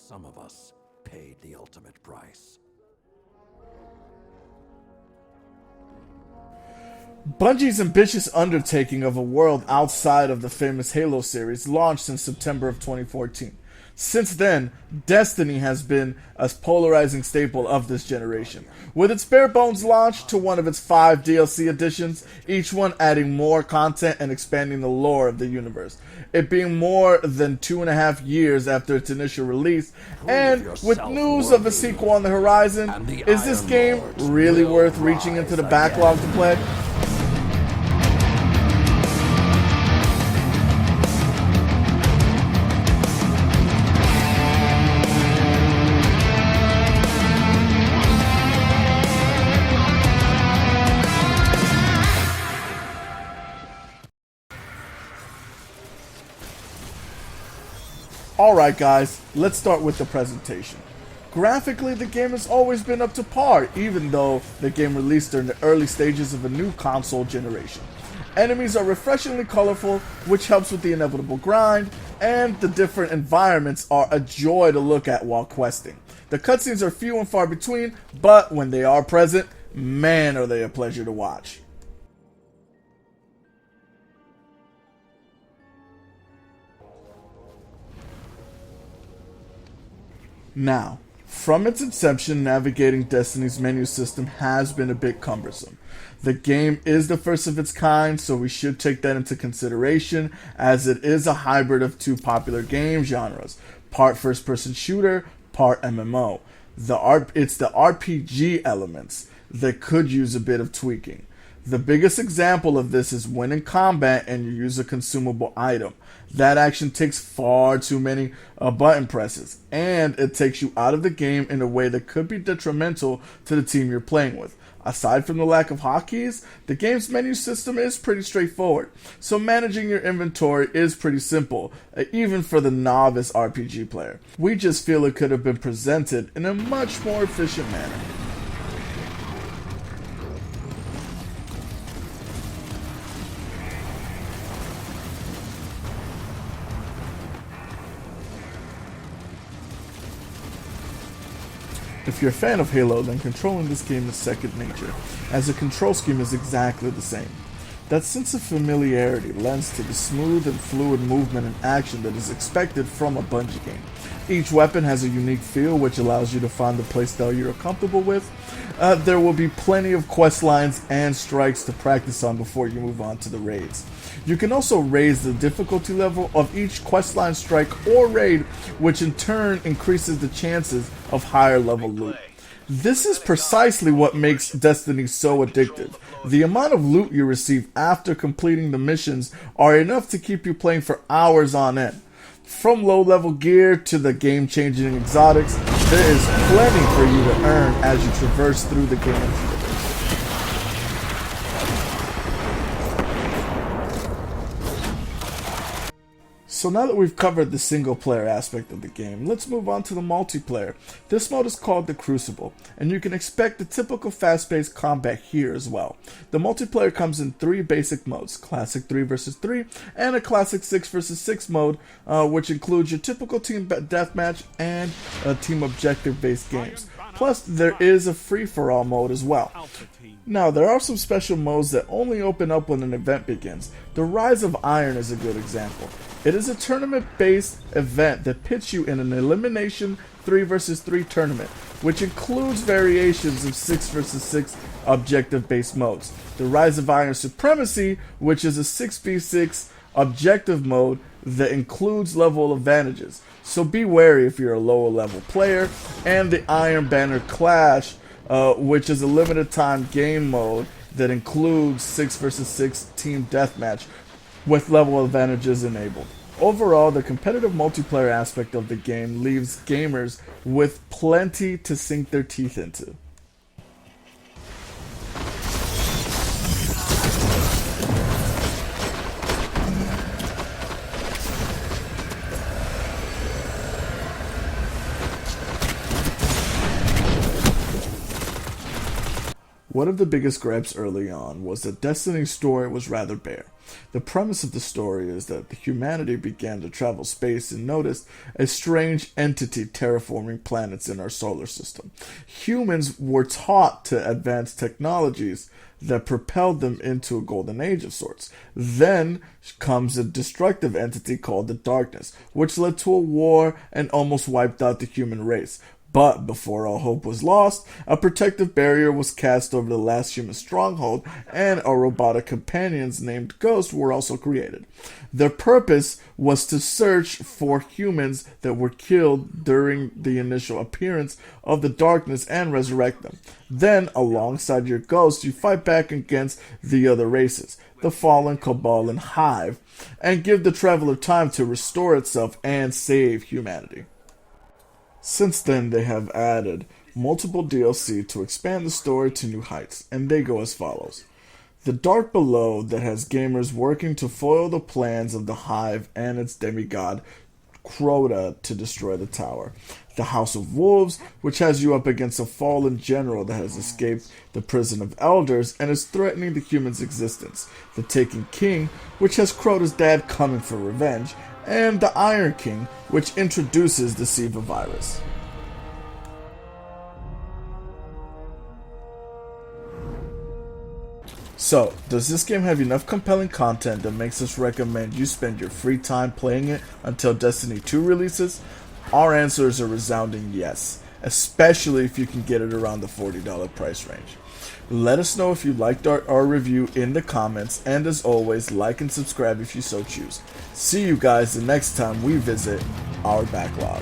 Some of us paid the ultimate price. Bungie's ambitious undertaking of a world outside of the famous Halo series launched in September of 2014. Since then, Destiny has been a polarizing staple of this generation, with its bare bones launch to one of its 5 DLC editions, each one adding more content and expanding the lore of the universe. It being more than 2.5 years after its initial release, and with news of a sequel on the horizon, is this game really worth reaching into the backlog to play? Alright guys, let's start with the presentation. Graphically, the game has always been up to par, even though the game released during the early stages of a new console generation. Enemies are refreshingly colorful, which helps with the inevitable grind, and the different environments are a joy to look at while questing. The cutscenes are few and far between, but when they are present, man are they a pleasure to watch. Now, from its inception, navigating Destiny's menu system has been a bit cumbersome. The game is the first of its kind, so we should take that into consideration, as it is a hybrid of 2 popular game genres, part first-person shooter, part MMO. It's the RPG elements that could use a bit of tweaking. The biggest example of this is when in combat and you use a consumable item. That action takes far too many button presses, and it takes you out of the game in a way that could be detrimental to the team you're playing with. Aside from the lack of hotkeys, the game's menu system is pretty straightforward, so managing your inventory is pretty simple, even for the novice RPG player. We just feel it could have been presented in a much more efficient manner. If you're a fan of Halo, then controlling this game is second nature, as the control scheme is exactly the same. That sense of familiarity lends to the smooth and fluid movement and action that is expected from a Bungie game. Each weapon has a unique feel, which allows you to find the playstyle you're comfortable with. There will be plenty of quest lines and strikes to practice on before you move on to the raids. You can also raise the difficulty level of each questline, strike, or raid, which in turn increases the chances of higher level loot. This is precisely what makes Destiny so addictive. The amount of loot you receive after completing the missions are enough to keep you playing for hours on end. From low-level gear to the game-changing exotics, there is plenty for you to earn as you traverse through the game. So now that we've covered the single player aspect of the game, let's move on to the multiplayer. This mode is called the Crucible, and you can expect the typical fast-paced combat here as well. The multiplayer comes in 3 basic modes, Classic 3 vs 3, and a Classic 6 vs 6 mode, which includes your typical team deathmatch and team objective-based games. Plus, there is a free-for-all mode as well. Now, there are some special modes that only open up when an event begins. The Rise of Iron is a good example. It is a tournament-based event that pits you in an elimination 3 vs 3 tournament, which includes variations of 6 vs 6 objective-based modes. The Rise of Iron Supremacy, which is a 6v6 objective mode that includes level advantages, so be wary if you're a lower level player, and the Iron Banner Clash, which is a limited time game mode that includes 6 vs 6 team deathmatch with level advantages enabled. Overall, the competitive multiplayer aspect of the game leaves gamers with plenty to sink their teeth into. One of the biggest gripes early on was that Destiny's story was rather bare. The premise of the story is that the humanity began to travel space and noticed a strange entity terraforming planets in our solar system. Humans were taught to advance technologies that propelled them into a golden age of sorts. Then comes a destructive entity called the Darkness, which led to a war and almost wiped out the human race. But before all hope was lost, a protective barrier was cast over the last human stronghold, and our robotic companions named Ghost were also created. Their purpose was to search for humans that were killed during the initial appearance of the Darkness and resurrect them. Then, alongside your Ghost, you fight back against the other races, the Fallen, Cabal, and Hive, and give the Traveler time to restore itself and save humanity. Since then, they have added multiple DLC to expand the story to new heights, and they go as follows. The Dark Below that has gamers working to foil the plans of the Hive and its demigod, Crota, to destroy the tower. The House of Wolves, which has you up against a fallen general that has escaped the prison of elders and is threatening the humans' existence. The Taken King, which has Crota's dad coming for revenge, and the Iron King, which introduces the Siva virus. So, does this game have enough compelling content that makes us recommend you spend your free time playing it until Destiny 2 releases? Our answer is a resounding yes, especially if you can get it around the $40 price range. Let us know if you liked our review in the comments, and as always, like and subscribe if you so choose. See you guys the next time we visit our backlog.